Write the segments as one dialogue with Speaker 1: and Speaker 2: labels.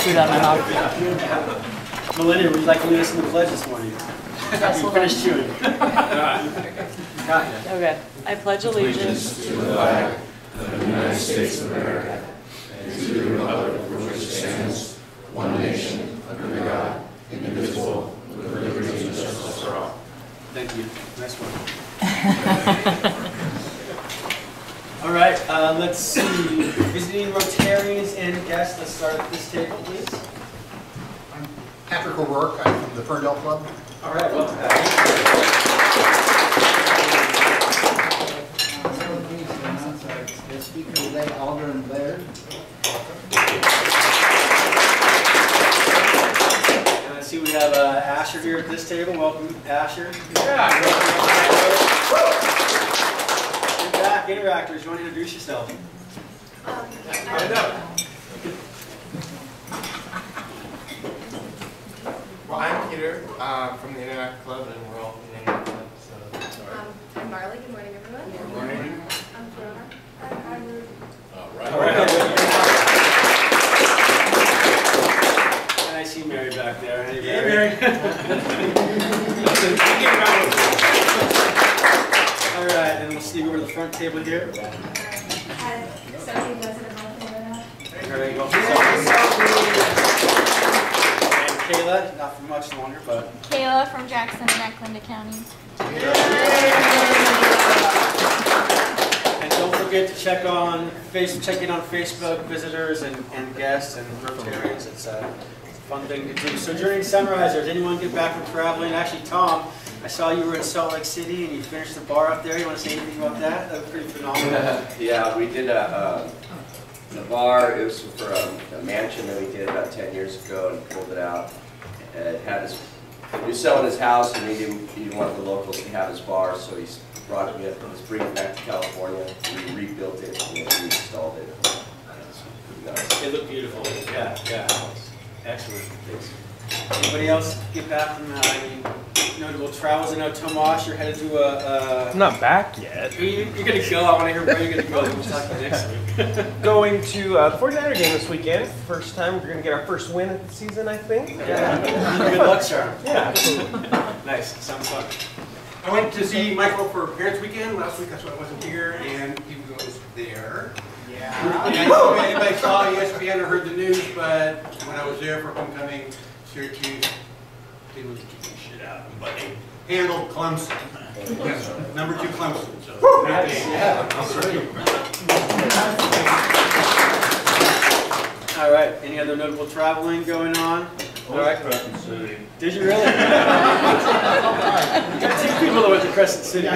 Speaker 1: food out of my mouth.
Speaker 2: Melinda, would you like to lead us in the pledge this morning? After you finish chewing.
Speaker 1: Okay. I pledge allegiance
Speaker 3: to the flag of the United States of America and to the republic for which it stands, one nation, under God, indivisible, with liberty and justice for all.
Speaker 2: Thank you. Nice one. All right, let's see. Visiting Rotarians and guests. Let's start at this table, please.
Speaker 4: I'm Patrick O'Rourke. I'm from the Ferndale Club.
Speaker 2: All right, welcome.
Speaker 5: Speaker Aldaron Laird.
Speaker 2: And I see we have Asher here at this table. Welcome, Asher. Yeah. You're back, interactors. You want to introduce yourself?
Speaker 6: Well, I'm Peter from the Internet Club, and we're all from the Internet Club. So,
Speaker 7: I'm Marley. Good morning, everyone.
Speaker 6: good morning.
Speaker 7: I'm Fiona. I'm Ruth.
Speaker 2: All right. And I see Mary back there. Hey, Mary. All right, and we'll see over the front table here.
Speaker 7: Hi. Sophie President of
Speaker 2: There you go. And Kayla, not for much longer, but.
Speaker 8: Kayla from Jackson and Eklunda County.
Speaker 2: And don't forget to check in on Facebook visitors and guests and Rotarians. It's a fun thing to do. So during Sunriser, did anyone get back from traveling? Actually, Tom, I saw you were in Salt Lake City and you finished the bar up there. You want to say anything about that? That was pretty phenomenal.
Speaker 9: Yeah, we did a bar. It was for a mansion that we did about 10 years ago and pulled it out. It had his, he was selling his house and he didn't want the locals to have his bar, so he brought it with him. Let's bring it back to California. We rebuilt it and we installed it.
Speaker 2: It looked beautiful. Yeah, yeah. Excellent. Anybody else get back from any notable travels? I know Tomas, you're headed to
Speaker 10: I'm not back yet.
Speaker 2: You're going to go. I want to hear where you're going to go. We'll talk about next week.
Speaker 10: Going to the 49er game this weekend. First time we're going to get our first win of the season, I think.
Speaker 2: Yeah. Good luck, Sharon.
Speaker 10: Yeah, absolutely.
Speaker 2: Nice. Sounds fun.
Speaker 4: I went to see Michael for Parents Weekend last week. That's why I wasn't here, and he was there. Yeah. And I don't know if anybody saw ESPN or heard the news, but when I was there for homecoming, Syracuse, they was kicking shit out of them, but they handled Clemson. Yes, number 2 Clemson. So
Speaker 2: nice. Yeah. All right. Any other notable traveling going on? All right.
Speaker 3: Crescent City.
Speaker 2: Did you really? You got 2 people that went to Crescent City.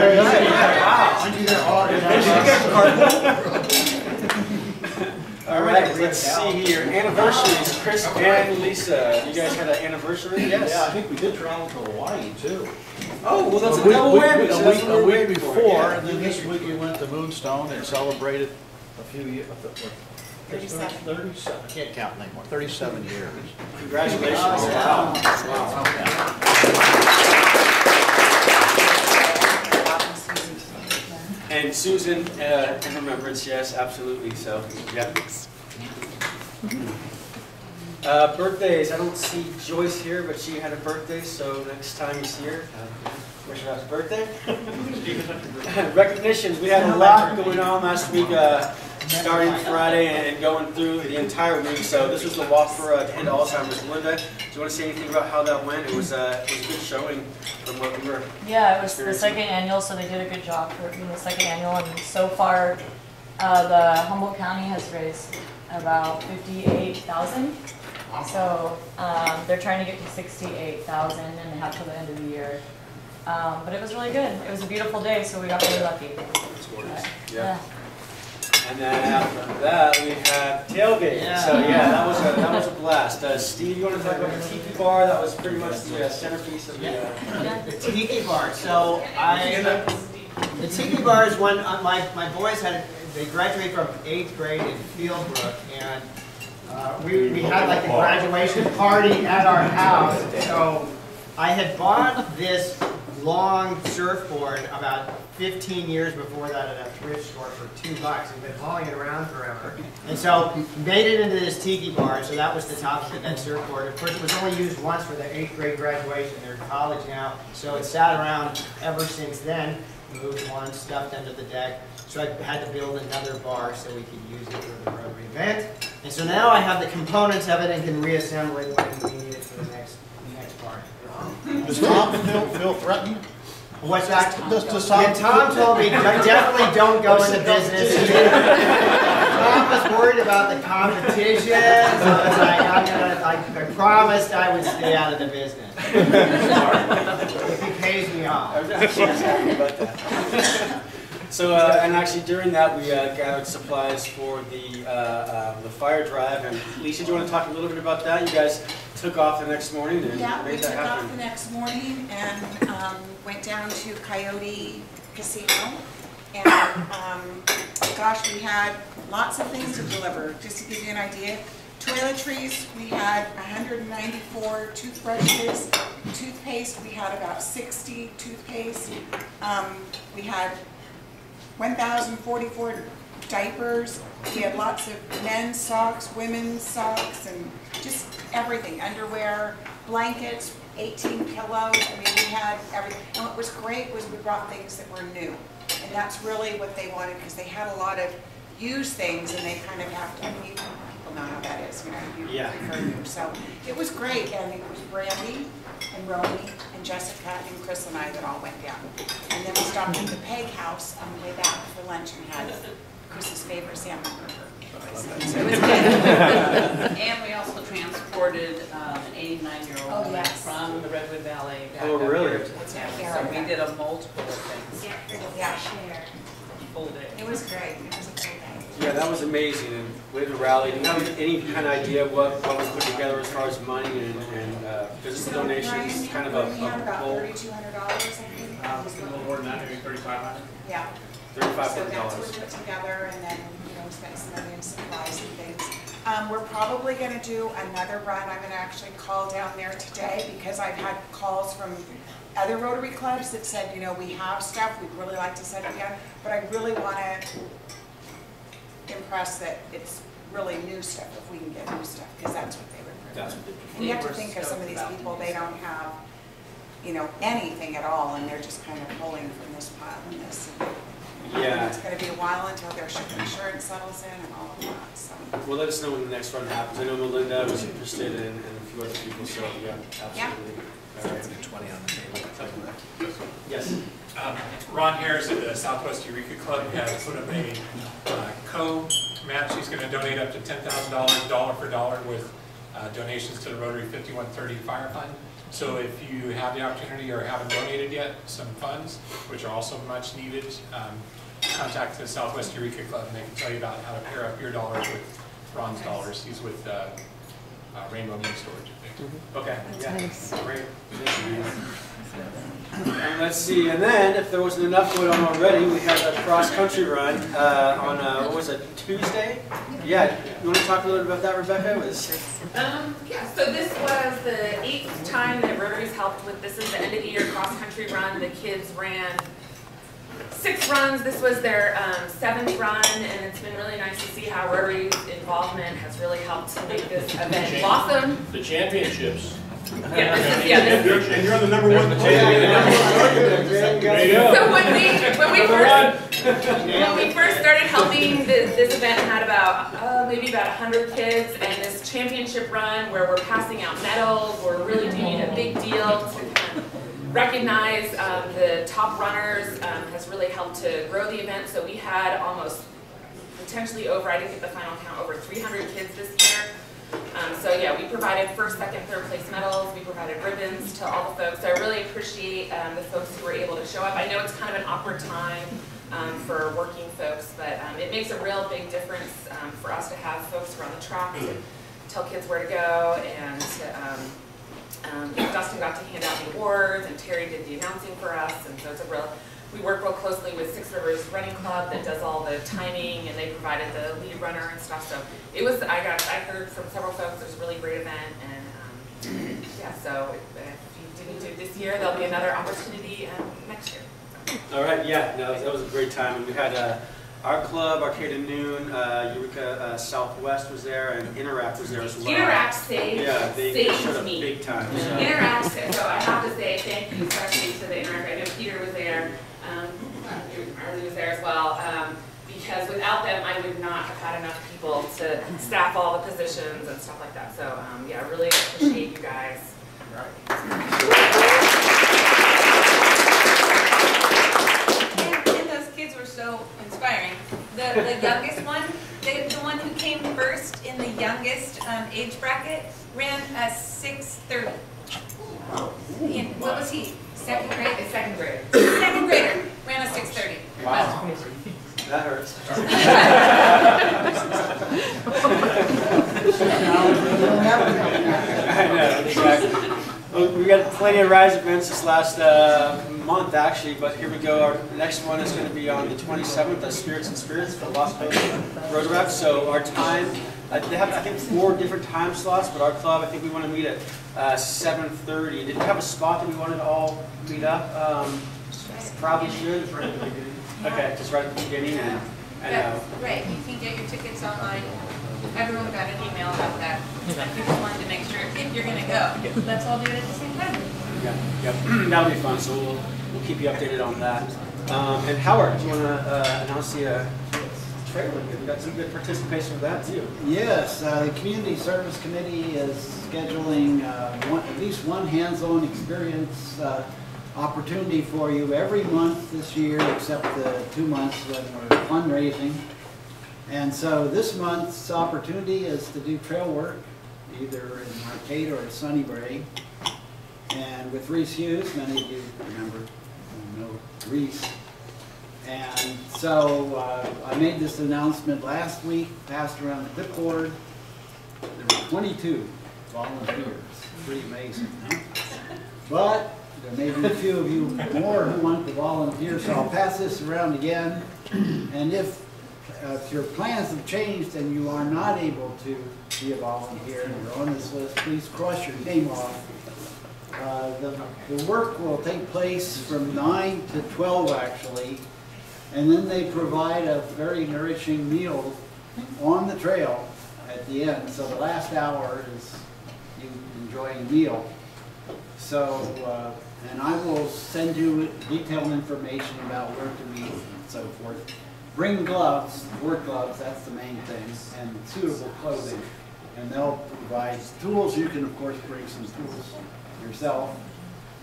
Speaker 2: All right, let's see here. Anniversaries, Chris and Lisa. You guys had an anniversary? Yes.
Speaker 5: Yeah, I think we did travel to Hawaii too.
Speaker 2: Oh, well, that's a double whammy.
Speaker 5: A week before, and then this week we went to Moonstone and celebrated a few years. 37. I can't count anymore. 37 years.
Speaker 2: Congratulations. Wow. And Susan, in remembrance, yes, absolutely. So, yeah. Birthdays. I don't see Joyce here, but she had a birthday, so next time you see her, wish her happy birthday. Recognitions. We had a lot going on last week, starting Friday and going through the entire week. So this was the walk for to end Alzheimer's. Linda, do you want to say anything about how that went? It was a good showing from what we were.
Speaker 1: Yeah, it was the second annual, so they did a good job for being the second annual. And so far, the Humboldt County has raised about $58,000. So they're trying to get to $68,000, and they have till the end of the year. But it was really good. It was a beautiful day, so we got really lucky.
Speaker 2: It's gorgeous. Yeah. And then after that, we had tailgate.
Speaker 5: Yeah.
Speaker 2: So yeah, that was a blast. Steve, you want to talk about the tiki bar? That was pretty much the centerpiece of the.
Speaker 11: The tiki bar. So the tiki bar is when my boys they graduated from 8th grade in Fieldbrook, and we had like a graduation party at our house. So I had bought this long surfboard about 15 years before that at a thrift store for $2. We've been hauling it around forever. And so made it into this tiki bar, so that was the topic of that surfboard. Of course, it was only used once for the 8th grade graduation. They're in college now, so it sat around ever since then. Moved once, stuffed under the deck. So I had to build another bar so we could use it for the Rotary event. And so now I have the components of it and can reassemble it when we need it for the next part.
Speaker 5: Does Tom feel threatened?
Speaker 11: What's that?
Speaker 5: Does Tom?
Speaker 11: And Tom told me, definitely don't go into business. Tom was worried about the competition, so I was like, I promised I would stay out of the business. If he pays me off.
Speaker 2: So, and actually during that, we gathered supplies for the fire drive. And Lisa, do you want to talk a little bit about that? You guys took off the next morning and made that happen.
Speaker 12: We took off the next morning and went down to Coyote Casino. And gosh, we had lots of things to deliver. Just to give you an idea, toiletries, we had 194 toothbrushes. Toothpaste, we had about 60 toothpaste. We had 1,044 diapers. We had lots of men's socks, women's socks, and just everything. Underwear, blankets, 18 pillows. I mean, we had everything. And what was great was we brought things that were new. And that's really what they wanted, because they had a lot of used things, and they kind of have to, I mean, people know how that is, you know, you prefer new. So it was great, and it was Brandy and Roni and Jessica and Chris and I that all went down. And then we stopped at the Peg House on the way back for lunch and had Chris's favorite salmon burger. So it was good.
Speaker 13: And we also transported an 89-year-old from the Redwood Valley back up here to the town. So we did a multiple of things.
Speaker 12: Yeah.
Speaker 13: Full day.
Speaker 12: It was great. It was a full day.
Speaker 2: Yeah, that was amazing. And with the rally, do you have any kind of idea what we put together as far as money and physical donations? Kind of a
Speaker 12: goal. $3,200, I think.
Speaker 3: A little more than that, maybe $3,500.
Speaker 12: Yeah.
Speaker 2: $3,500.
Speaker 12: So that's what we put together, and then we spent some money in supplies and things. We're probably going to do another run. I'm going to actually call down there today because I've had calls from other Rotary clubs that said, you know, we have stuff, we'd really like to set it again, but I really want to impress that it's really new stuff, if we can get new stuff, because that's what they would prefer.
Speaker 2: That's what they prefer.
Speaker 12: And you have to think of some of these people, they don't have, you know, anything at all, and they're just kind of pulling from this pile and this. And it's going to be a while until their insurance settles in and all of that. So.
Speaker 2: Well, let us know when the next run happens. I know Melinda was interested in, and a few other people, so yeah, absolutely.
Speaker 12: Yeah.
Speaker 2: All right. 20 on the table. Yes.
Speaker 14: Ron Harris at the Southwest Eureka Club has put up a co-match. He's going to donate up to $10,000, dollar for dollar, with donations to the Rotary 5130 Fire Fund. So if you have the opportunity or haven't donated yet some funds, which are also much needed, contact the Southwest Eureka Club and they can tell you about how to pair up your dollars with Ron's dollars. He's with Rainbow Meat Storage, I think.
Speaker 2: Okay. Great. And let's see, and then if there wasn't enough going on already, we had a cross-country run on, what was it, Tuesday? Yeah, you want to talk a little bit about that, Rebecca?
Speaker 15: Yeah, so this was the 8th time that Rotary's helped with, this is the end-of-the-year cross-country run. The kids ran 6 runs. This was their 7th run, and it's been really nice to see how Rotary's involvement has really helped to make this event blossom.
Speaker 3: The championships.
Speaker 15: Yeah,
Speaker 3: and you're the number 1
Speaker 15: So when we first started helping, this event had about maybe about 100 kids, and this championship run where we're passing out medals, we're really doing a big deal to kind of recognize the top runners, has really helped to grow the event. So we had almost potentially over, I didn't get the final count, over 300 kids this year. So yeah, we provided 1st, 2nd, 3rd place medals. We provided ribbons to all the folks. So I really appreciate the folks who were able to show up. I know it's kind of an awkward time for working folks, but it makes a real big difference for us to have folks around the track to tell kids where to go, and to, Dustin got to hand out the awards, and Terry did the announcing for us, and so it's a real. We work real closely with Six Rivers Running Club that does all the timing, and they provided the lead runner and stuff. So it was. I heard from several folks it was a really great event, and yeah, so if you didn't do it this year, there'll be another opportunity next year.
Speaker 2: All right, yeah, no, that was a great time. And we had our club, Arcade at Noon, Eureka Southwest was there, and Interact was there as well.
Speaker 15: Interact saved
Speaker 2: showed up
Speaker 15: me.
Speaker 2: big time. So.
Speaker 15: Interact, so I have to say thank you especially to the Interact. I know Peter was there, Arlie was there as well, because without them I would not have had enough people to staff all the positions and stuff like that. So yeah, I really appreciate you guys.
Speaker 16: And those kids were so inspiring. The youngest one, the one who came first in the youngest age bracket, ran a 6:30. What was he? Second grade?
Speaker 15: Second grade.
Speaker 16: Second grader ran a 6:30.
Speaker 2: Wow. That hurts. I know, exactly. Well, we got plenty of RISE events this last month, actually, but here we go. Our next one is going to be on the 27th, Spirits and Spirits for Las Vegas Rotary. So our time, they have, I think, 4 different time slots, but our club, I think we want to meet at 7:30. Did we have a spot that we wanted to all meet up? Probably should. Okay, just right at the beginning.
Speaker 16: Right, you can get your tickets online. Everyone got an email about that. I just wanted to make sure if you're going to go, let's all do it at the same time.
Speaker 2: Yep. That'll be fun, so we'll keep you updated on that. And Howard, do you want to announce the trailer? We got some good participation with that too.
Speaker 17: Yes, the Community Service Committee is scheduling at least one hands-on experience opportunity for you every month this year, except the 2 months when we're fundraising. And so this month's opportunity is to do trail work, either in Arcade or at Sunnybrae. And with Reese Hughes, many of you remember, know Reese. And so I made this announcement last week, passed around the clipboard. There were 22 volunteers. Pretty amazing, huh? But there may be a few of you more who want to volunteer, so I'll pass this around again. And if your plans have changed and you are not able to be a volunteer and you're on this list, please cross your name off. The work will take place from 9 to 12 actually, and then they provide a very nourishing meal on the trail at the end. So the last hour is you enjoying a meal. So, and I will send you detailed information about where to meet and so forth. Bring gloves, work gloves, that's the main thing, and suitable clothing. And they'll provide tools. You can, of course, bring some tools yourself.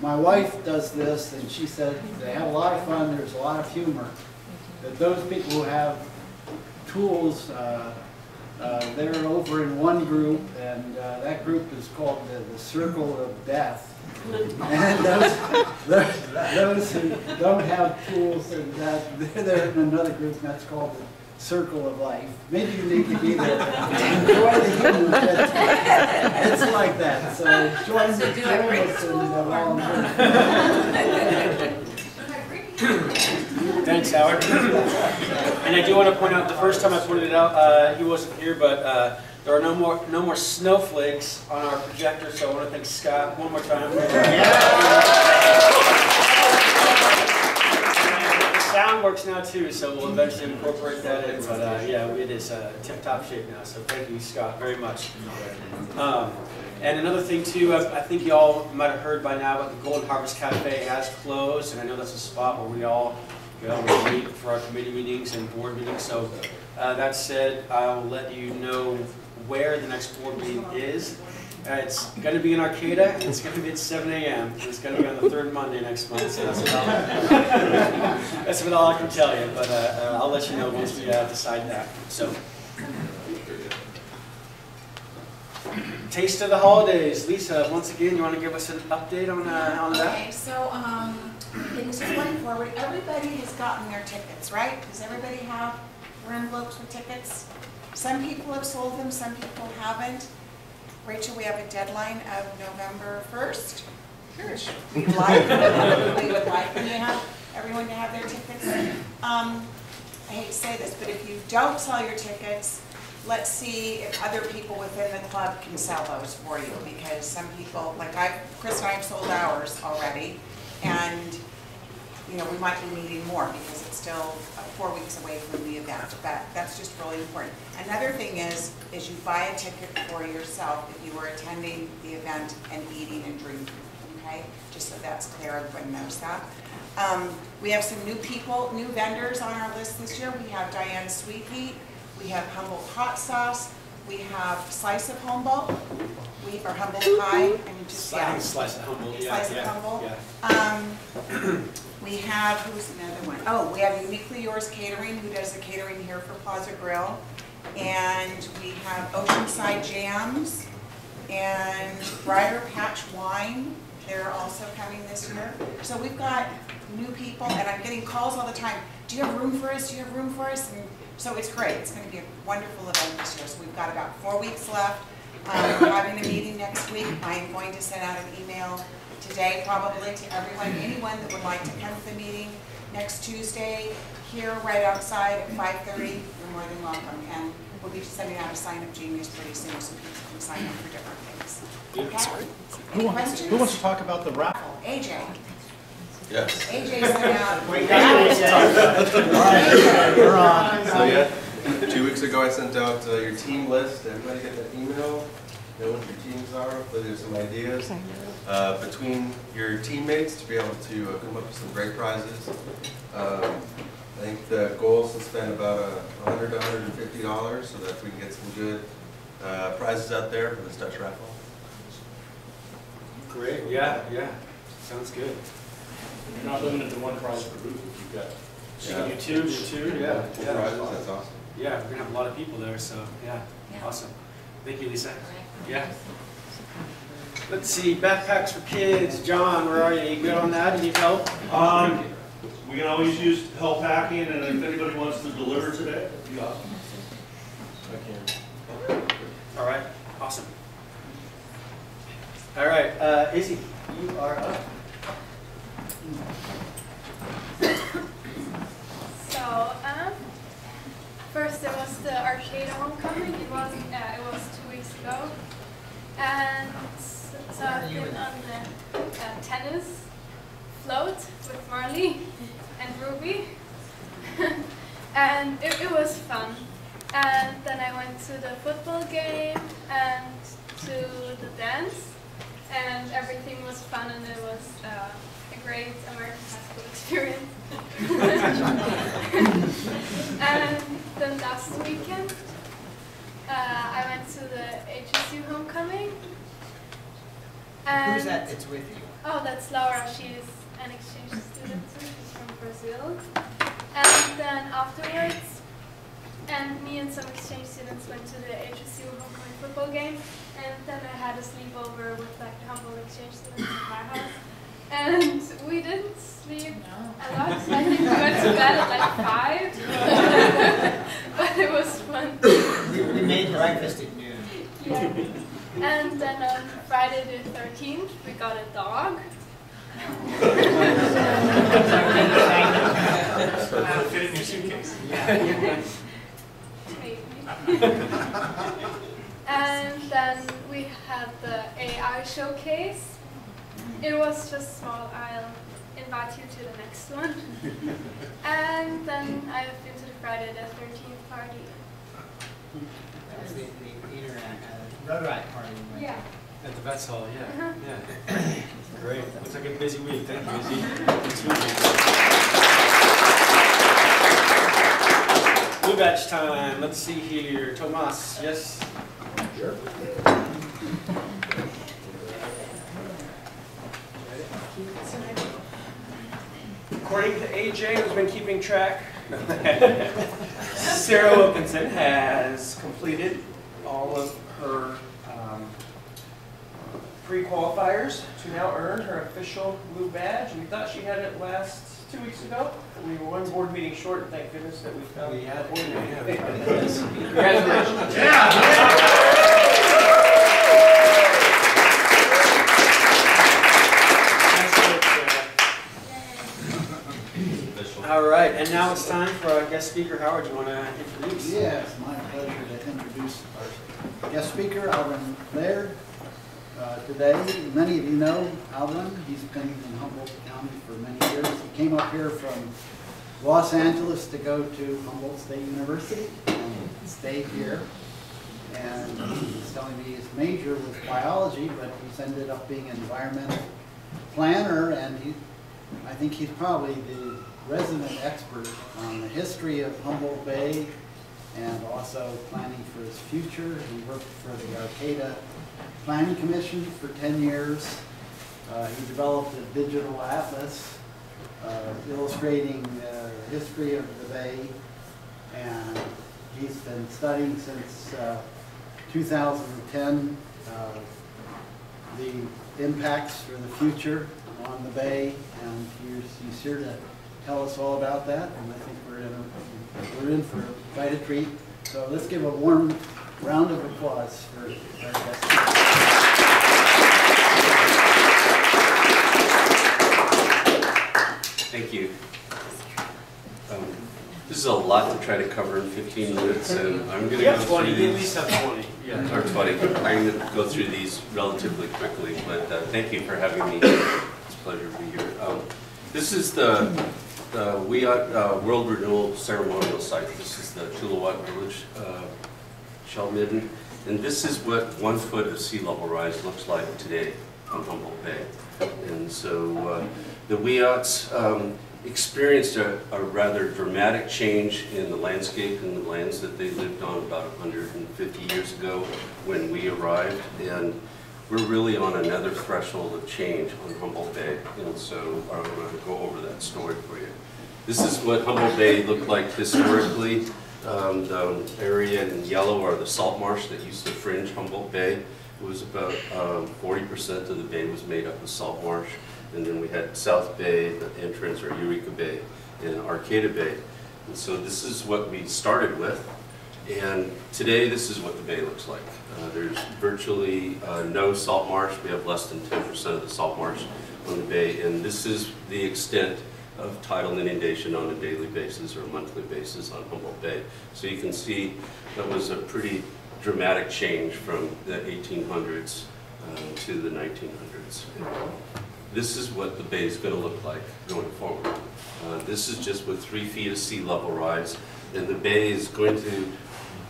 Speaker 17: My wife does this, and she said they have a lot of fun, there's a lot of humor. But those people who have tools, they're over in one group, and that group is called the Circle of Death. And those who don't have tools, and they're in another group, and that's called the Circle of Life. Maybe you need to be there to enjoy the humor, but it's like that. So join us and
Speaker 2: Thanks, Howard. And I do want to point out, the first time I pointed it out, he wasn't here, but there are no more snowflakes on our projector, so I want to thank Scott one more time. The sound works now too, so we'll eventually incorporate that in. But yeah, it is tip-top shape now. So thank you, Scott, very much. And another thing too, I think you all might have heard by now, but the Golden Harvest Cafe has closed, and I know that's a spot where we all meet for our committee meetings and board meetings. So that said, I'll let you know where the next board meeting is. It's going to be in Arcata, and it's going to be at 7 a.m. It's going to be on the 3rd Monday next month, so that's about all I can tell you, but I'll let you know once we decide that. So, Taste of the Holidays. Lisa, once again, you want to give us an update on that?
Speaker 12: Okay, so things are going forward. Everybody has gotten their tickets, right? Does everybody have their envelopes with tickets? Some people have sold them, some people haven't. Rachel, we have a deadline of November 1st. Sure. We would like everyone to have their tickets. I hate to say this, but if you don't sell your tickets, let's see if other people within the club can sell those for you, because some people, like Chris and I have sold ours already, and you know, we might be needing more because it's still 4 weeks away from the event. That's just really important. Another thing is you buy a ticket for yourself if you are attending the event and eating and drinking, okay? Just so that's clear, everybody knows that. We have some new people, new vendors on our list this year. We have Diane's Sweet Heat, we have Humboldt Hot Sauce, we have Slice of Humboldt, or Humboldt Pie. I mean, just, yeah.
Speaker 2: Slice of Humboldt, yeah.
Speaker 12: Slice of Humboldt.
Speaker 2: Yeah.
Speaker 12: We have, who's another one? Oh, we have Uniquely Yours Catering, who does the catering here for Plaza Grill. And we have Oceanside Jams and Briar Patch Wine. They're also coming this year. So we've got new people, and I'm getting calls all the time. Do you have room for us? Do you have room for us? And so it's great. It's going to be a wonderful event this year. So we've got about 4 weeks left. We're having a meeting next week. I am going to send out an email today probably to everyone, anyone that would like to come to the meeting next Tuesday here right outside at 5:30. You're more than welcome. And we'll be sending out a sign-up genius pretty soon so people can sign up for different things. Okay? Any questions?
Speaker 5: Who wants to talk about the raffle?
Speaker 12: AJ.
Speaker 3: Yes.
Speaker 12: AJ sent out.
Speaker 11: Wait, AJ.
Speaker 5: You're on.
Speaker 6: So yeah, 2 weeks ago I sent out your team list. Everybody get that email? Know what your teams are, hopefully there's some ideas between your teammates to be able to come up with some great prizes. I think the goal is to spend about $100 to $150 so that we can get some good prizes out there for this Dutch raffle.
Speaker 2: Great, yeah, sounds good.
Speaker 5: You're not limited to one prize per booth. You've got
Speaker 2: You two, yeah.
Speaker 6: Full prizes, that's awesome.
Speaker 2: Yeah, we're gonna have a lot of people there, so yeah. Awesome. Thank you, Lisa. Yeah. Let's see, backpacks for kids. John, where are you? You good on that? You need help?
Speaker 18: We can always use help packing, and if anybody wants to deliver today, that'd be awesome.
Speaker 2: I can. All right, awesome. All right, Izzy, you are up.
Speaker 7: So, first there was the arcade homecoming. It was 2 weeks ago, and so I've been on the tennis float with Marley and Ruby, and it was fun. And then I went to the football game and to the dance, and everything was fun, and it was a great American high school experience. And then last weekend, I went to the HSU homecoming. And
Speaker 11: who's that that's with you?
Speaker 7: Oh, that's Laura. She's an exchange student. She's from Brazil. And then afterwards, and me and some exchange students went to the HSU homecoming football game. And then I had a sleepover with like the Humboldt exchange students in my house. And we didn't sleep a lot. I think we went to bed at like 5. But it was fun.
Speaker 11: We made breakfast at noon.
Speaker 7: Yeah. And then on Friday the 13th, we got a dog.
Speaker 14: Fit in your suitcase.
Speaker 7: Maybe. And then we had the AI showcase. It was just small. I'll invite you to the next one. And then I've been to the Friday the 13th party.
Speaker 11: That was the Rotary party. Right?
Speaker 7: Yeah.
Speaker 2: At the Vets Hall, yeah.
Speaker 7: Uh-huh.
Speaker 2: Yeah. Great. Looks like a busy week. Thank you, Izzy. Blue badge time. Let's see here. Tomas, yes? Sure. According to AJ, who's been keeping track, Sarah Wilkinson has completed all of her pre-qualifiers to now earn her official blue badge. We thought she had it last 2 weeks ago. We were one board meeting short, and thank goodness that we found the board meeting. Congratulations. Yeah. All right, and now it's time for our guest speaker. Howard, you want to introduce?
Speaker 17: Yes, my pleasure to introduce guest speaker, Aldaron Laird. Today, many of you know Aldaron. He's been in Humboldt County for many years. He came up here from Los Angeles to go to Humboldt State University and stayed here. And he's telling me his major was biology, but he's ended up being an environmental planner, and I think he's probably the resident expert on the history of Humboldt Bay and also planning for his future. He worked for the Arcata Planning Commission for 10 years. He developed a digital atlas illustrating the history of the Bay, and he's been studying since 2010 the impacts for the future on the Bay, and he's here to tell us all about that, and I think we're in for quite a treat. So let's give a warm round of applause for our guest speaker.
Speaker 19: Thank you. This is a lot to try to cover in 15 minutes, and I'm going to go through these.
Speaker 2: You at least have 20.
Speaker 19: Yeah, or 20. I'm going to go through these relatively quickly, but thank you for having me. It's a pleasure to be here. This is the World Renewal Ceremonial Site. This is the Chilliwack Village shell midden, and this is what 1 foot of sea level rise looks like today on Humboldt Bay. And so the Wiots experienced a rather dramatic change in the landscape and the lands that they lived on about 150 years ago when we arrived, and we're really on another threshold of change on Humboldt Bay, and so I'm going to go over that story for you. This is what Humboldt Bay looked like historically. The area in yellow are the salt marsh that used to fringe Humboldt Bay. It was about 40% of the bay was made up of salt marsh. And then we had South Bay, the entrance, or Eureka Bay, and Arcata Bay. And so this is what we started with. And today, this is what the bay looks like. There's virtually no salt marsh. We have less than 10% of the salt marsh on the bay. And this is the extent of tidal inundation on a daily basis or a monthly basis on Humboldt Bay. So you can see that was a pretty dramatic change from the 1800s to the 1900s. This is what the bay is going to look like going forward. This is just with 3 feet of sea level rise, and the bay is going to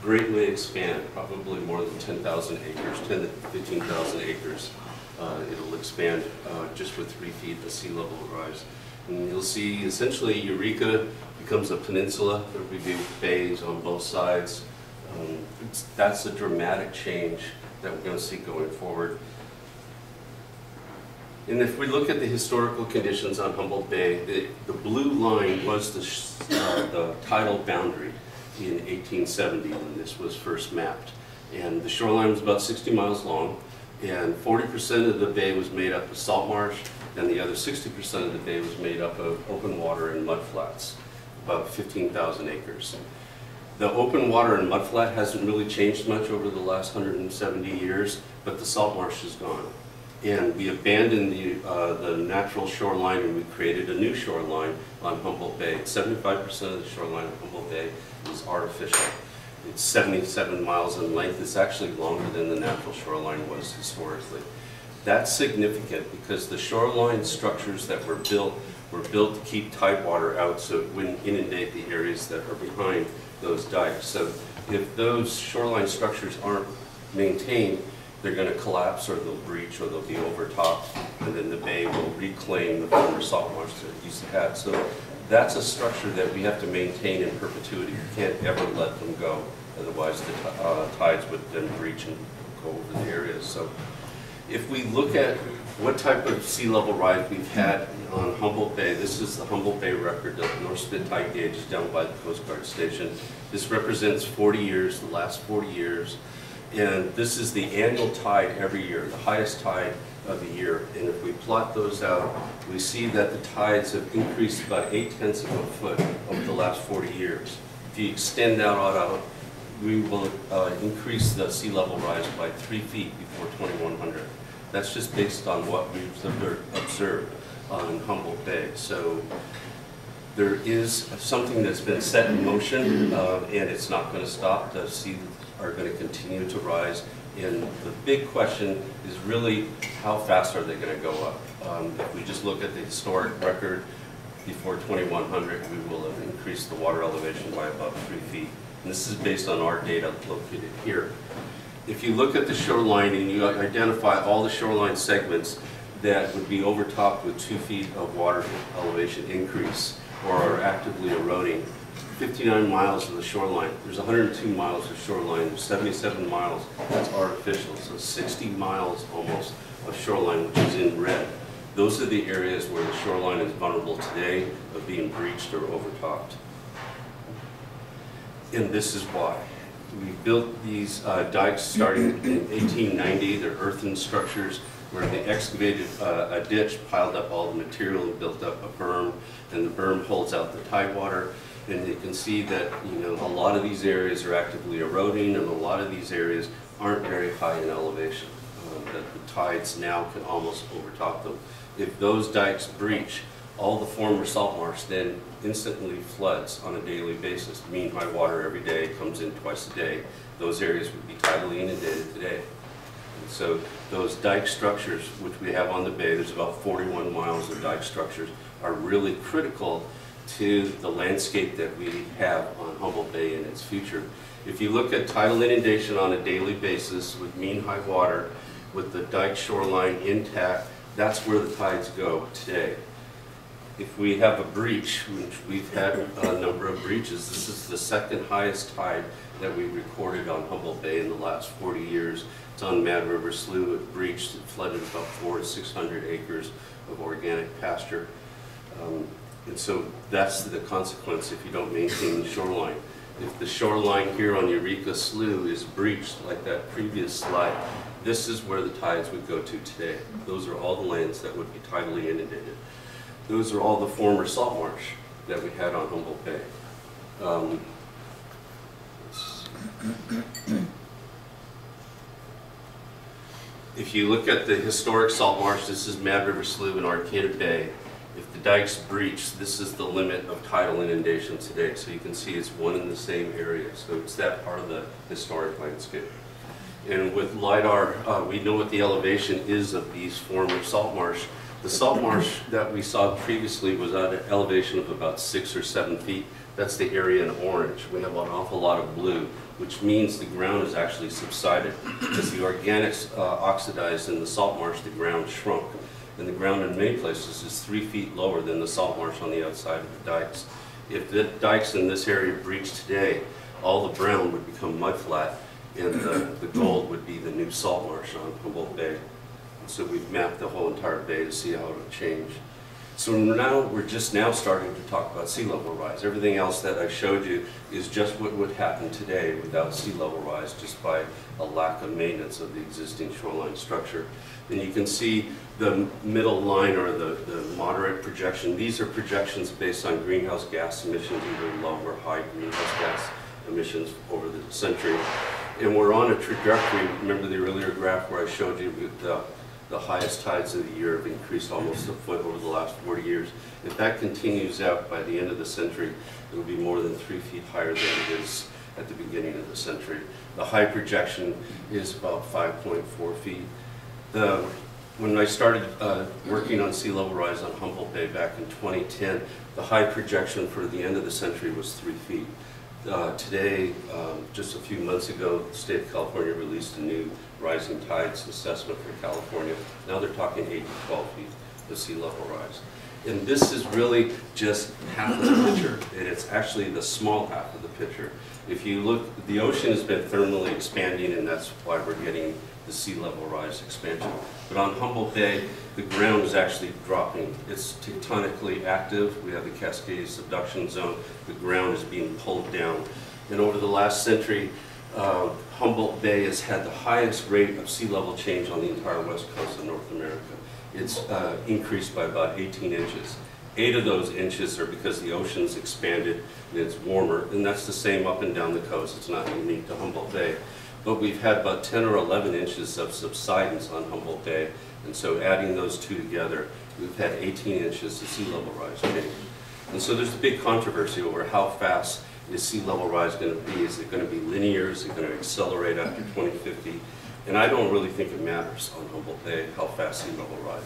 Speaker 19: greatly expand, probably more than 10,000 acres, 10 to 15,000 acres. It'll expand just with 3 feet of sea level rise. And you'll see essentially Eureka becomes a peninsula. There will be bays on both sides. That's a dramatic change that we're going to see going forward. And if we look at the historical conditions on Humboldt Bay, the blue line was the tidal boundary in 1870 when this was first mapped. And the shoreline was about 60 miles long, and 40% of the bay was made up of salt marsh, and the other 60% of the bay was made up of open water and mudflats, about 15,000 acres. The open water and mudflat hasn't really changed much over the last 170 years, but the salt marsh is gone. And we abandoned the natural shoreline, and we created a new shoreline on Humboldt Bay. 75% of the shoreline of Humboldt Bay is artificial. It's 77 miles in length. It's actually longer than the natural shoreline was historically. That's significant because the shoreline structures that were built to keep tidewater out so it wouldn't inundate the areas that are behind those dikes. So if those shoreline structures aren't maintained, they're going to collapse, or they'll breach, or they'll be overtopped, and then the bay will reclaim the former salt marsh that it used to have. So that's a structure that we have to maintain in perpetuity. We can't ever let them go, otherwise the tides would then breach and go over the areas. So if we look at what type of sea level rise we've had on Humboldt Bay, this is the Humboldt Bay record. The North Spit tide gauge is down by the Coast Guard station. This represents 40 years, the last 40 years. And this is the annual tide every year, the highest tide of the year. And if we plot those out, we see that the tides have increased about 0.8 of a foot over the last 40 years. If you extend that out, we will increase the sea level rise by 3 feet before 2100. That's just based on what we've observed on Humboldt Bay. So there is something that's been set in motion, and it's not going to stop. The sea are going to continue to rise. And the big question is really how fast are they going to go up? If we just look at the historic record before 2100, we will have increased the water elevation by about 3 feet. And this is based on our data located here. If you look at the shoreline and you identify all the shoreline segments that would be overtopped with 2 feet of water elevation increase or are actively eroding, 59 miles of the shoreline, there's 102 miles of shoreline, there's 77 miles that's artificial, so 60 miles almost of shoreline, which is in red. Those are the areas where the shoreline is vulnerable today of being breached or overtopped. And this is why. We built these dikes starting in 1890. They're earthen structures where they excavated a ditch, piled up all the material and built up a berm, and the berm holds out the tidewater. And you can see that, you know, a lot of these areas are actively eroding, and a lot of these areas aren't very high in elevation. That the tides now can almost overtop them. If those dikes breach, all the former salt marsh then instantly floods on a daily basis. Mean high water every day comes in twice a day. Those areas would be tidally inundated today. And so those dike structures, which we have on the bay, there's about 41 miles of dike structures, are really critical to the landscape that we have on Humboldt Bay and its future. If you look at tidal inundation on a daily basis with mean high water, with the dike shoreline intact, that's where the tides go today. If we have a breach, which we've had a number of breaches, this is the second highest tide that we recorded on Humboldt Bay in the last 40 years. It's on Mad River Slough. It breached, it flooded about 400 to 600 acres of organic pasture. And so that's the consequence if you don't maintain the shoreline. If the shoreline here on Eureka Slough is breached, like that previous slide, this is where the tides would go to today. Those are all the lands that would be tidally inundated. Those are all the former salt marsh that we had on Humboldt Bay. If you look at the historic salt marsh, this is Mad River Slough and Arcata Bay. If the dikes breach, this is the limit of tidal inundation today. So you can see it's one in the same area. So it's that part of the historic landscape. And with LIDAR, we know what the elevation is of these former salt marsh. The salt marsh that we saw previously was at an elevation of about 6 or 7 feet. That's the area in orange. We have an awful lot of blue, which means the ground has actually subsided. As the organics oxidized in the salt marsh, the ground shrunk. And the ground in many places is 3 feet lower than the salt marsh on the outside of the dikes. If the dikes in this area breach today, all the brown would become mudflat, and the gold would be the new salt marsh on Humboldt Bay. And so we've mapped the whole entire bay to see how it would change. So now we're just now starting to talk about sea level rise. Everything else that I showed you is just what would happen today without sea level rise, just by a lack of maintenance of the existing shoreline structure. And you can see the middle line, or the moderate projection. These are projections based on greenhouse gas emissions, either low or high greenhouse gas emissions over the century. And we're on a trajectory. Remember the earlier graph where I showed you the highest tides of the year have increased almost a foot over the last 40 years. If that continues out by the end of the century, it will be more than 3 feet higher than it is at the beginning of the century. The high projection is about 5.4 feet. When I started working on sea level rise on Humboldt Bay back in 2010, the high projection for the end of the century was 3 feet. Today, just a few months ago, the state of California released a new rising tides assessment for California. Now they're talking 8 to 12 feet of sea level rise. And this is really just half of the picture, and it's actually the small half of the picture. If you look, the ocean has been thermally expanding, and that's why we're getting the sea level rise expansion. But on Humboldt Bay, the ground is actually dropping. It's tectonically active. We have the Cascade Subduction Zone. The ground is being pulled down. And over the last century, Humboldt Bay has had the highest rate of sea level change on the entire west coast of North America. It's increased by about 18 inches. 8 of those inches are because the ocean's expanded and it's warmer, and that's the same up and down the coast. It's not unique to Humboldt Bay. But we've had about 10 or 11 inches of subsidence on Humboldt Bay, and so adding those two together, we've had 18 inches of sea level rise change. And so there's a big controversy over how fast is sea level rise going to be? Is it going to be linear? Is it going to accelerate after 2050? And I don't really think it matters on Humboldt Bay how fast sea level rise.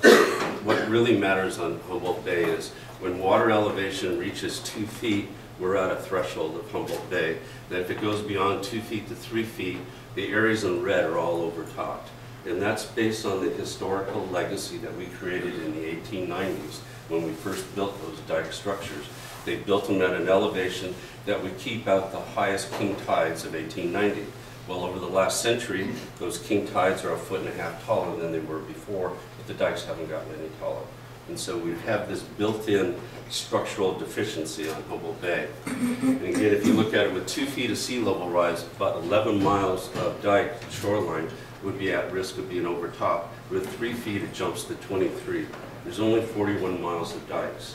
Speaker 19: What really matters on Humboldt Bay is when water elevation reaches 2 feet, we're at a threshold of Humboldt Bay. That if it goes beyond 2 feet to 3 feet, the areas in red are all overtopped. And that's based on the historical legacy that we created in the 1890s when we first built those dike structures. They built them at an elevation that would keep out the highest king tides of 1890. Well, over the last century, those king tides are 1.5 feet taller than they were before, but the dikes haven't gotten any taller. And so we have this built-in structural deficiency on Humboldt Bay. And again, if you look at it with 2 feet of sea level rise, about 11 miles of dike shoreline would be at risk of being overtopped. With 3 feet, it jumps to 23. There's only 41 miles of dikes.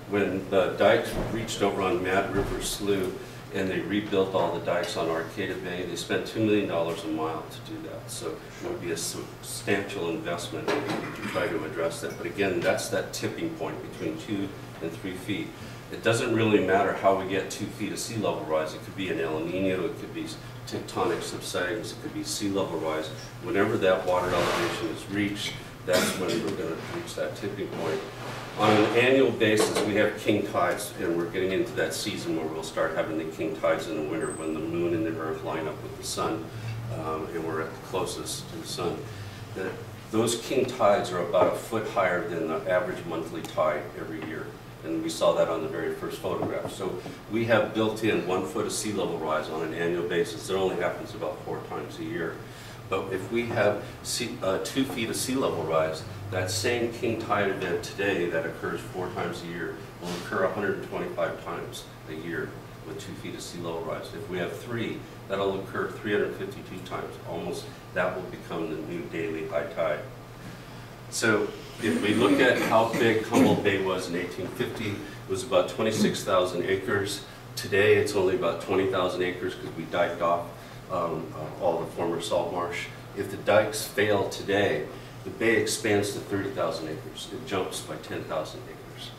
Speaker 19: When the dikes reached over on Mad River Slough and they rebuilt all the dikes on Arcata Bay, they spent $2 million a mile to do that. So it would be a substantial investment to try to address that. But again, that's that tipping point between 2 and 3 feet. It doesn't really matter how we get 2 feet of sea level rise. It could be an El Nino, it could be tectonic subsidence, it could be sea level rise. Whenever that water elevation is reached, that's when we're going to reach that tipping point. On an annual basis, we have king tides, and we're getting into that season where we'll start having the king tides in the winter when the moon and the earth line up with the sun, and we're at the closest to the sun. Those king tides are about 1 foot higher than the average monthly tide every year. And we saw that on the very first photograph. So we have built in 1 foot of sea level rise on an annual basis. It only happens about 4 times a year. But if we have 2 feet of sea level rise, that same king tide event today that occurs 4 times a year will occur 125 times a year with 2 feet of sea level rise. If we have 3, that'll occur 352 times. Almost that will become the new daily high tide. So if we look at how big Humboldt Bay was in 1850, it was about 26,000 acres. Today it's only about 20,000 acres because we diked off all the former salt marsh. If the dikes fail today, the bay expands to 30,000 acres. It jumps by 10,000 acres.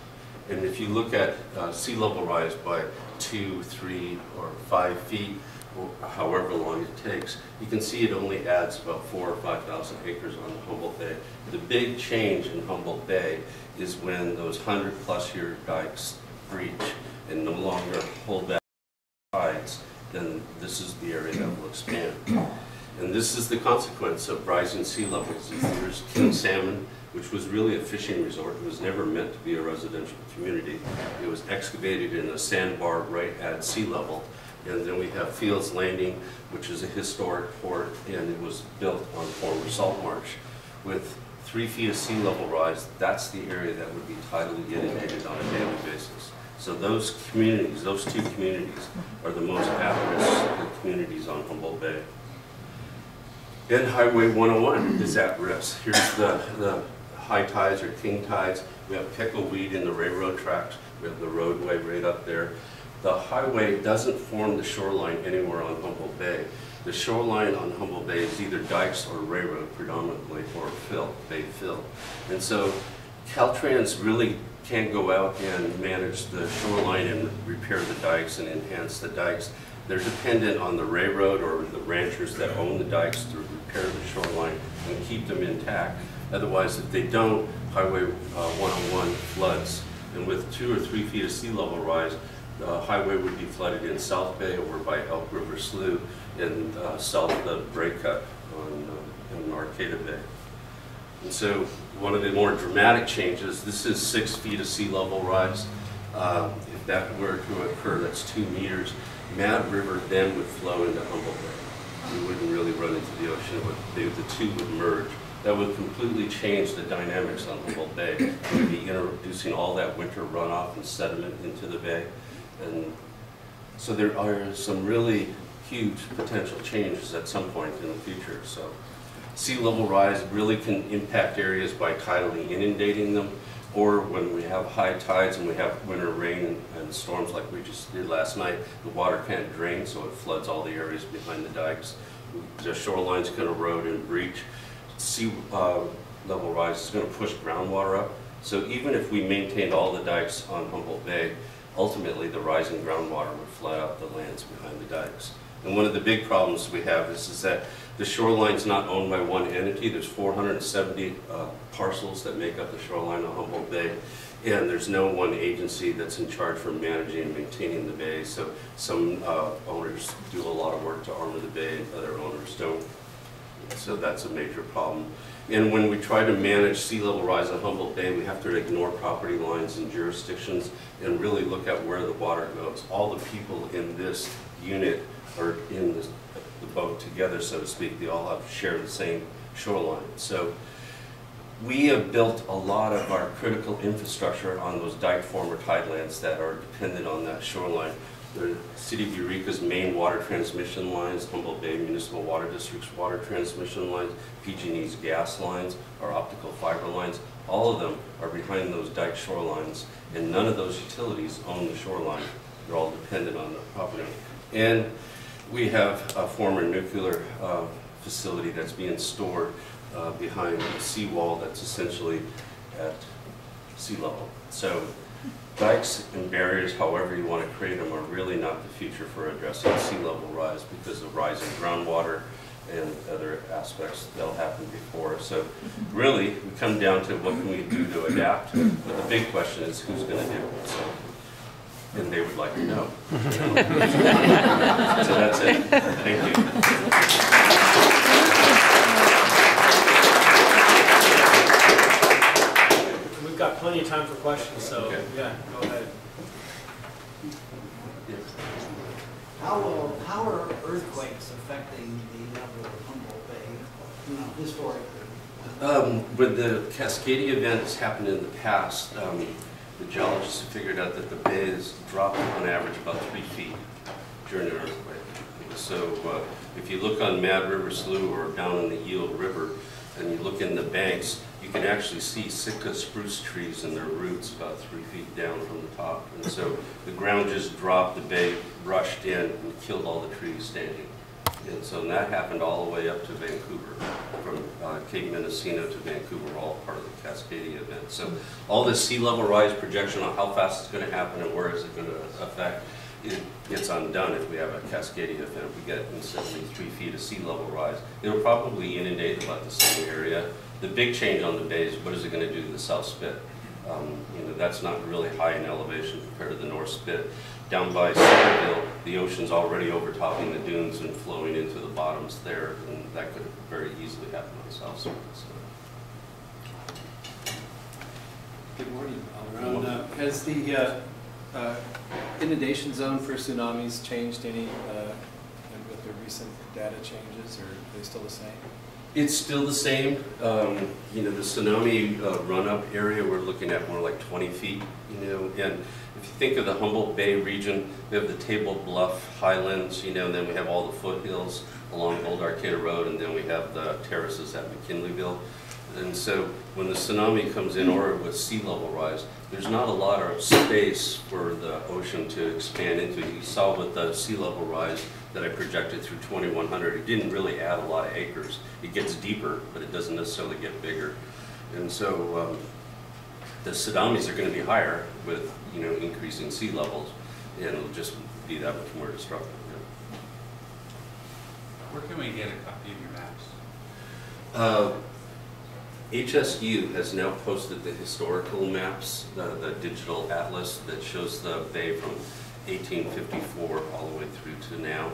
Speaker 19: And if you look at sea level rise by 2, 3, or 5 feet, or however long it takes, you can see it only adds about 4,000 or 5,000 acres on the Humboldt Bay. The big change in Humboldt Bay is when those 100+ year dikes breach and no longer hold back tides, then this is the area that will expand. And this is the consequence of rising sea levels. There's king salmon, which was really a fishing resort. It was never meant to be a residential community. It was excavated in a sandbar right at sea level. And then we have Fields Landing, which is a historic port, and it was built on former salt marsh. With 3 feet of sea level rise, that's the area that would be tidally inundated on a daily basis. So those communities, those 2 communities, are the most at-risk communities on Humboldt Bay. And Highway 101 is at risk. Here's the high tides or king tides. We have pickleweed in the railroad tracks. We have the roadway right up there. The highway doesn't form the shoreline anywhere on Humboldt Bay. The shoreline on Humboldt Bay is either dikes or railroad predominantly, or bay fill. And so Caltrans really can't go out and manage the shoreline and repair the dikes and enhance the dikes. They're dependent on the railroad or the ranchers that own the dikes to repair the shoreline and keep them intact. Otherwise, if they don't, Highway 101 floods. And with 2 or 3 feet of sea level rise, the highway would be flooded in South Bay over by Elk River Slough and south of Breakup in Arcata Bay. And so one of the more dramatic changes, this is 6 feet of sea level rise. If that were to occur, that's 2 meters. Mad River then would flow into Humboldt Bay. We wouldn't really run into the ocean. The 2 would merge. That would completely change the dynamics on Humboldt Bay. We would be introducing all that winter runoff and sediment into the bay. And so there are some really huge potential changes at some point in the future. So sea level rise really can impact areas by tidally inundating them, or when we have high tides and we have winter rain and storms like we just did last night, the water can't drain, so it floods all the areas behind the dikes. The shorelines can erode and breach. Sea level rise is going to push groundwater up. So even if we maintained all the dikes on Humboldt Bay, ultimately the rising groundwater would flood out the lands behind the dikes. And one of the big problems we have is that the shoreline's not owned by one entity. There's 470 parcels that make up the shoreline of Humboldt Bay, and there's no one agency that's in charge for managing and maintaining the bay. So some owners do a lot of work to armor the bay, and other owners don't. So that's a major problem. And when we try to manage sea level rise in Humboldt Bay, we have to ignore property lines and jurisdictions and really look at where the water goes. All the people in this unit are in the boat together, so to speak. They all have share the same shoreline. So we have built a lot of our critical infrastructure on those dike former tidelands that are dependent on that shoreline. The City of Eureka's main water transmission lines, Humboldt Bay Municipal Water District's water transmission lines, PG&E's gas lines, our optical fiber lines, all of them are behind those dike shorelines, and none of those utilities own the shoreline. They're all dependent on the property. And we have a former nuclear facility that's being stored behind a seawall that's essentially at sea level. So dikes and barriers, however you want to create them, are really not the future for addressing sea level rise because of rising groundwater and other aspects that'll happen before. So really, we come down to what can we do to adapt, but the big question is who's going to do it. So, and they would like to know. So that's it. Thank you.
Speaker 2: We've got plenty of time for questions, so yeah, go ahead.
Speaker 17: How are earthquakes affecting the level of Humboldt Bay, historically?
Speaker 19: When the Cascadia events happened in the past, the geologists figured out that the bay has dropped on average about 3 feet during an earthquake. So if you look on Mad River Slough or down in the Yield River and you look in the banks, you can actually see Sitka spruce trees and their roots about 3 feet down from the top. And so the ground just dropped, the bay rushed in and killed all the trees standing. And so that happened all the way up to Vancouver. From Cape Mendocino to Vancouver were all part of the Cascadia event. So all this sea level rise projection on how fast it's going to happen and where is it going to affect, it gets undone if we have a Cascadia event. We get instantly 3 feet of sea level rise. It'll probably inundate about the same area. The big change on the bay is what is it going to do to the South Spit? That's not really high in elevation compared to the North Spit. Down by Centerville, the ocean's already overtopping the dunes and flowing into the bottoms there, and that could very easily happen on the South Spit. So.
Speaker 20: Good morning, Aldaron. Has the inundation zone for tsunamis changed any with the recent data changes, or are they still the same?
Speaker 19: It's still the same. The tsunami run-up area, we're looking at more like 20 feet, and if you think of the Humboldt Bay region, we have the Table Bluff Highlands, and then we have all the foothills along Old Arcata Road, and then we have the terraces at McKinleyville. And so when the tsunami comes in, or with sea level rise, there's not a lot of space for the ocean to expand into. You saw with the sea level rise that I projected through 2100, it didn't really add a lot of acres. It gets deeper, but it doesn't necessarily get bigger. And so the tsunamis are going to be higher with increasing sea levels, and it'll just be that much more destructive. Yeah.
Speaker 21: Where can we get a copy of your maps?
Speaker 19: HSU has now posted the historical maps, the digital atlas that shows the bay from 1854 all the way through to now.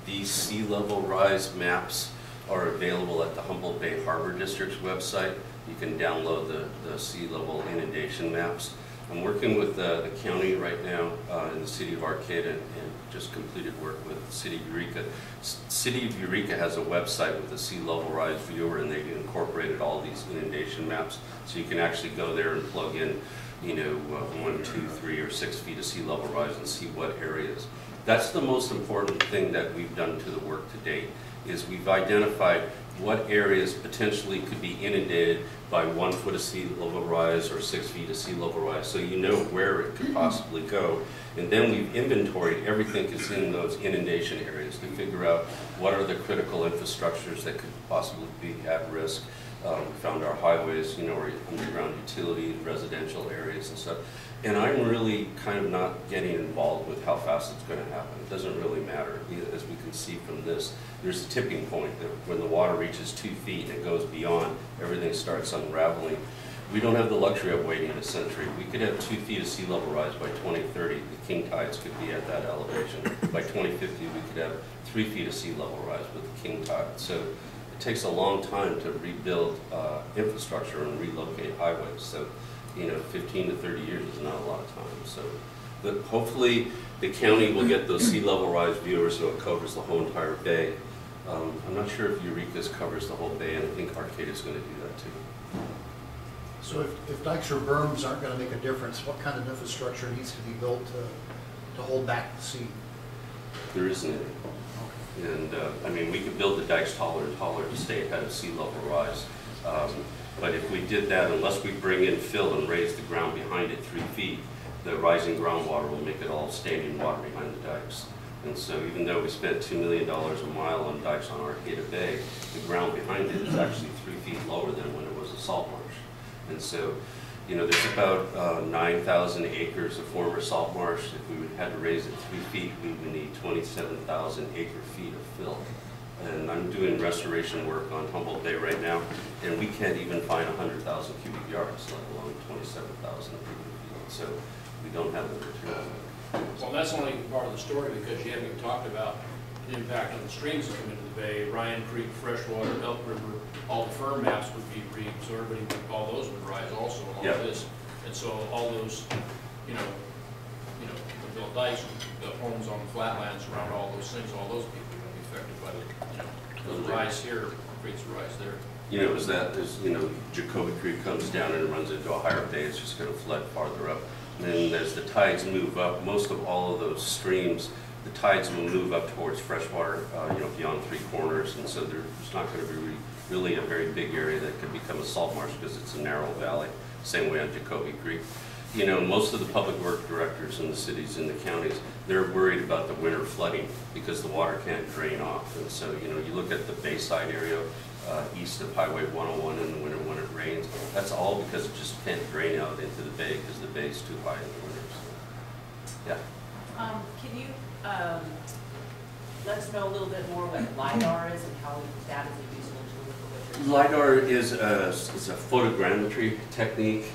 Speaker 19: These sea level rise maps are available at the Humboldt Bay Harbor District's website. You can download the sea level inundation maps. I'm working with the county right now in the city of Arcata and just completed work with the city of Eureka. City of Eureka has a website with a sea level rise viewer, and they've incorporated all these inundation maps. So you can actually go there and plug in 1, 2, 3, or 6 feet of sea level rise and see what areas. That's the most important thing that we've done to the work to date, is we've identified what areas potentially could be inundated by 1 foot of sea level rise or 6 feet of sea level rise, so you know where it could possibly go. And then we've inventoried everything that's in those inundation areas to figure out what are the critical infrastructures that could possibly be at risk. Found our highways, our underground utility, residential areas and stuff. And I'm really kind of not getting involved with how fast it's going to happen. It doesn't really matter. As we can see from this, there's a tipping point that when the water reaches 2 feet and it goes beyond, everything starts unraveling. We don't have the luxury of waiting a century. We could have 2 feet of sea level rise by 2030. The king tides could be at that elevation. By 2050, we could have 3 feet of sea level rise with the king tide. So it takes a long time to rebuild infrastructure and relocate highways. So 15 to 30 years is not a lot of time. So, but hopefully the county will get those sea level rise viewers so it covers the whole entire bay. I'm not sure if Eureka's covers the whole bay, and I think Arcata is going to do that too.
Speaker 5: So if dikes or berms aren't going to make a difference, what kind of infrastructure needs to be built to hold back the sea?
Speaker 19: There isn't any. And I mean, we could build the dikes taller and taller to stay ahead of sea level rise. But if we did that, unless we bring in fill and raise the ground behind it 3 feet, the rising groundwater will make it all standing water behind the dikes. And so even though we spent $2 million a mile on dikes on Arcata Bay, the ground behind it is actually 3 feet lower than when it was a salt marsh. And so, there's about 9,000 acres of former salt marsh. If we had to raise it 3 feet, we would need 27,000 acre-feet of fill. And I'm doing restoration work on Humboldt Bay right now, and we can't even find 100,000 cubic yards, let alone 27,000 acre-feet. So we don't have the material.
Speaker 8: Well, that's only part of the story because you haven't even talked about the impact on the streams that come into the bay. Ryan Creek, Freshwater, Elk River, all the firm maps would be so everybody would, all those would rise also along this. And so all those, the built dikes, the homes on the flatlands around all those things, all those people are going to be affected by the rise here creates a rise there.
Speaker 19: Jacoby Creek comes down and runs into a higher bay, it's just going to flood farther up. And then as the tides move up, most of all of those streams, the tides will move up towards freshwater, beyond 3 corners, and so there's not going to be really a very big area that could become a salt marsh because it's a narrow valley. Same way on Jacoby Creek. Most of the public work directors in the cities and the counties, they're worried about the winter flooding because the water can't drain off. And so, you look at the Bayside area east of Highway 101 in the winter when it rains, that's all because it just can't drain out into the bay because the bay is too high in the winter. So, yeah.
Speaker 13: Can you let us know a little bit more what LiDAR is and how that is a useful tool for what you're
Speaker 19: LiDAR is a photogrammetry technique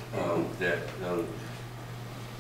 Speaker 19: that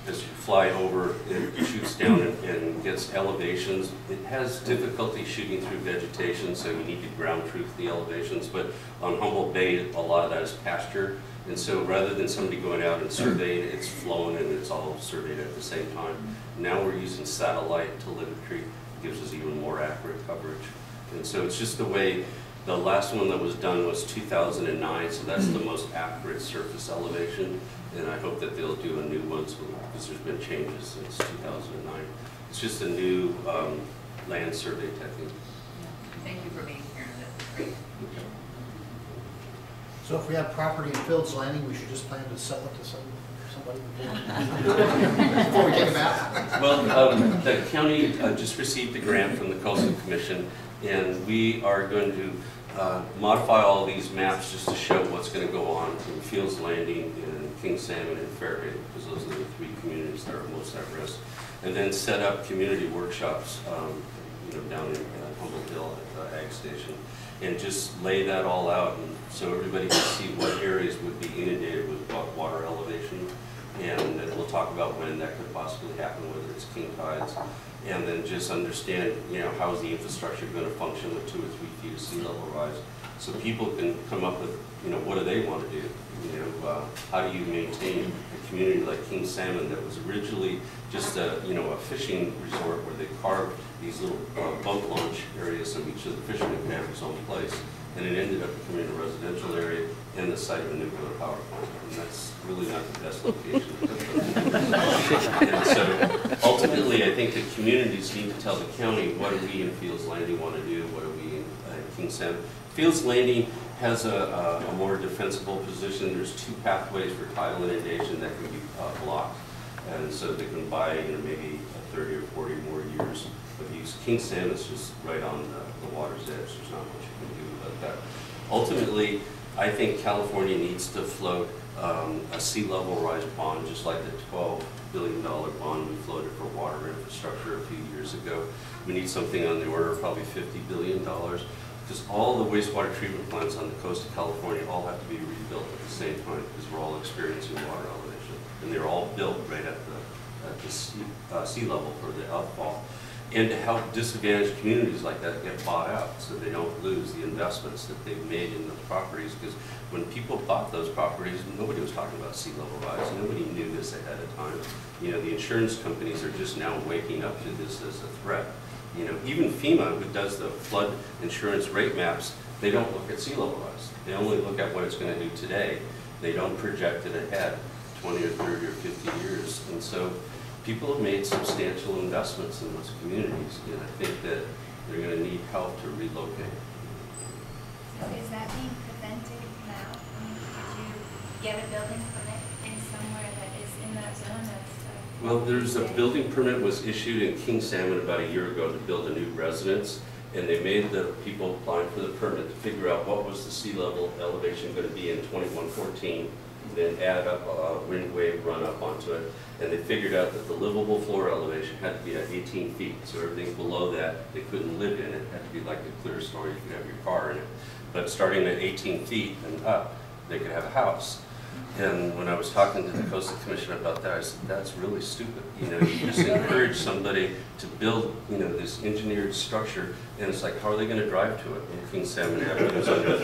Speaker 19: as you fly over, it shoots down and gets elevations. It has difficulty shooting through vegetation, so you need to ground truth the elevations. But on Humboldt Bay, a lot of that is pasture. And so rather than somebody going out and surveying, it's flown and it's all surveyed at the same time. Now we're using satellite telemetry. It gives us even more accurate coverage. And so it's just the way, the last one that was done was 2009, so that's the most accurate surface elevation. And I hope that they'll do a new one because there's been changes since 2009. It's just a new land survey technique.
Speaker 13: Yeah. Thank you for being here. That's great.
Speaker 19: Okay.
Speaker 5: So if we have property in Fields Landing, we should just plan to sell it to somebody before we take a bath?
Speaker 19: Well, the county just received a grant from the Coastal Commission, and we are going to modify all these maps just to show what's going to go on in Fields Landing, in King Salmon, and Fairhaven, because those are the 3 communities that are most at risk. And then set up community workshops, down in Humboldt Hill at the Ag Station, and just lay that all out, and so everybody can see what areas would be inundated with water elevation, and then we'll talk about when that could possibly happen, whether it's king tides, and then just understand, how is the infrastructure going to function with 2 or 3 feet of sea level rise, so people can come up with, what do they want to do? How do you maintain a community like King Salmon that was originally just a fishing resort where they carved these little boat launch areas so each of the fishermen could have his own place, and it ended up becoming a residential area and the site of a nuclear power plant, and that's really not the best location. And so ultimately, I think the communities need to tell the county, what do we in Fields Landing want to do, what do we in King Salmon. Fields Landing has a more defensible position. There's 2 pathways for tidal inundation that can be blocked, and so they can buy maybe 30 or 40 more years of use. King Salmon is just right on the water's edge. There's not much you can do about that. Ultimately, I think California needs to float a sea level rise bond, just like the $12 billion bond we floated for water infrastructure a few years ago. We need something on the order of probably $50 billion, because all the wastewater treatment plants on the coast of California all have to be rebuilt at the same time, because we're all experiencing water elevation. And they're all built right at the sea level for the outfall. And to help disadvantaged communities like that get bought out so they don't lose the investments that they've made in those properties. Because when people bought those properties, nobody was talking about sea level rise. Nobody knew this ahead of time. You know, the insurance companies are just now waking up to this as a threat. You know, even FEMA, who does the flood insurance rate maps, they don't look at sea level rise. They only look at what it's going to do today. They don't project it ahead 20 or 30 or 50 years. And so people have made substantial investments in those communities, and I think that they're going to need help to relocate.
Speaker 9: So is that being prevented now? I mean, could you get a building permit in somewhere that is in that zone of...
Speaker 19: Well, there's a building permit was issued in King Salmon about a year ago to build a new residence, and they made the people applying for the permit to figure out what was the sea level elevation going to be in 2114, then add up a wind wave run up onto it, and they figured out that the livable floor elevation had to be at 18 feet. So everything below that, they couldn't live in. It had to be like a clear story, you could have your car in it. But starting at 18 feet and up, they could have a house. And when I was talking to the Coastal Commission about that, I said, that's really stupid. You know, you just encourage somebody to build, you know, this engineered structure, and it's like, how are they going to drive to it? And King Salmon Avenue's under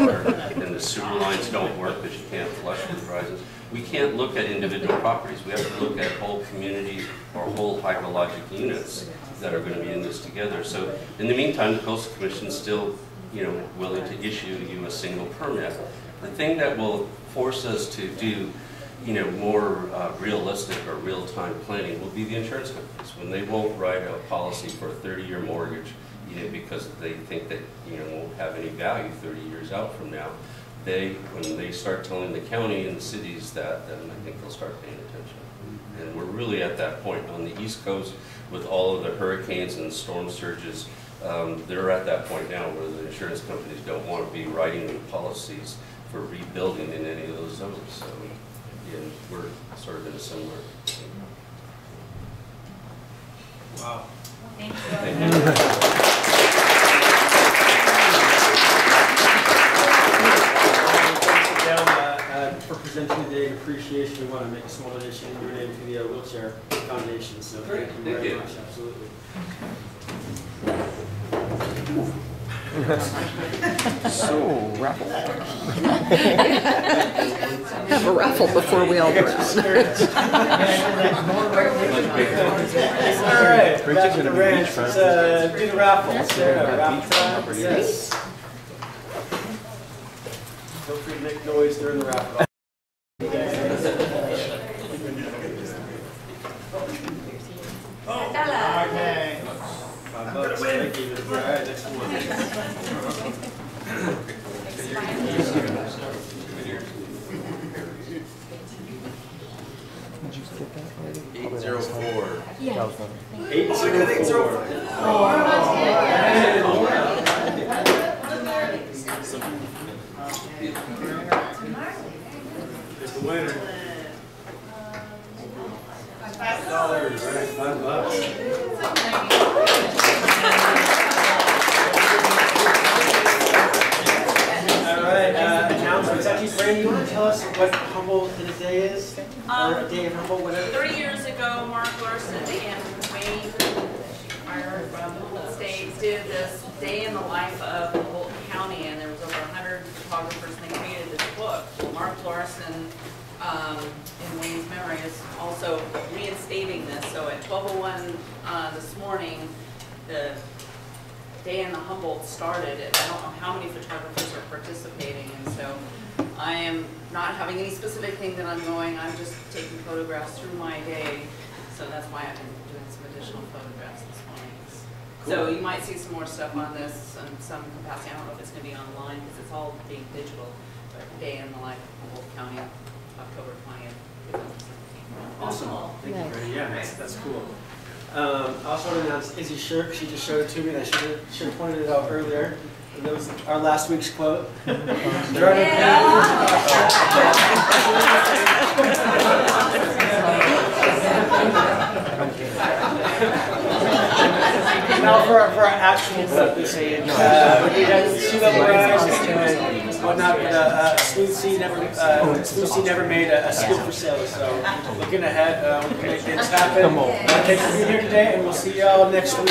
Speaker 19: water, and the sewer lines don't work because you can't flush with rises. We can't look at individual properties. We have to look at whole communities or whole hydrologic units that are going to be in this together. So in the meantime, the Coastal Commission's still, you know, willing to issue you a single permit. The thing that will force us to do, you know, more realistic or real-time planning will be the insurance companies. When they won't write a policy for a 30-year mortgage, you know, because they think that, you know, won't have any value 30 years out from now, when they start telling the county and the cities that, then I think they'll start paying attention. And we're really at that point on the East Coast with all of the hurricanes and storm surges. They're at that point now where the insurance companies don't want to be writing new policies for rebuilding in any of those zones. So again, we're sort of in a similar.
Speaker 2: Wow.
Speaker 9: Thank you.
Speaker 19: Thank you.
Speaker 2: For presenting today in appreciation, we want to make a small donation in your name to the Wheelchair Foundation. So thank you very much. Absolutely.
Speaker 22: So, raffle. Have a raffle before we all go out.
Speaker 2: All right, back to the ranch. Let's do the raffle. Sarah, raffle time. Yes. Feel free to make noise during the raffle.
Speaker 11: Okay.
Speaker 2: $5. Thank you. All right, next one.
Speaker 22: Did you get that already?
Speaker 6: 804.
Speaker 22: Yeah.
Speaker 2: 804. There's the winner. $5. All right, $5. All right, announcements. Actually, Brandy, you want to tell us what Humboldt in a day is? Or a day of Humboldt, whatever?
Speaker 13: 3 years ago, Mark Larson and Wayne Meyer from Humboldt State did this day in the life of Humboldt County, and there was over 100 photographers, and they created this book. Mark Larson, in Wayne's memory, is also reinstating this. So at 12:01 this morning, the day in the Humboldt started. I don't know how many photographers are participating, and so I am not having any specific thing that I'm going. I'm just taking photographs through my day, so that's why I've been doing some additional photographs this morning.
Speaker 2: Cool.
Speaker 13: So you might see some more stuff on this in some capacity. I don't know if it's going to be online because it's all being digital. But day in the life of Humboldt County, October 20th, 2017.
Speaker 2: Awesome. Thank you, Brandy. Yeah, that's cool. I also want to announce Izzy's shirt. She just showed it to me, and I should have pointed it out earlier. That was our last week's quote. Now for our actual quote this age. We had sea level rise and whatnot, but Smooth Sea never made a skip for sale. So looking ahead, we can make things happen. Thanks for being here today, and we'll see y'all next week.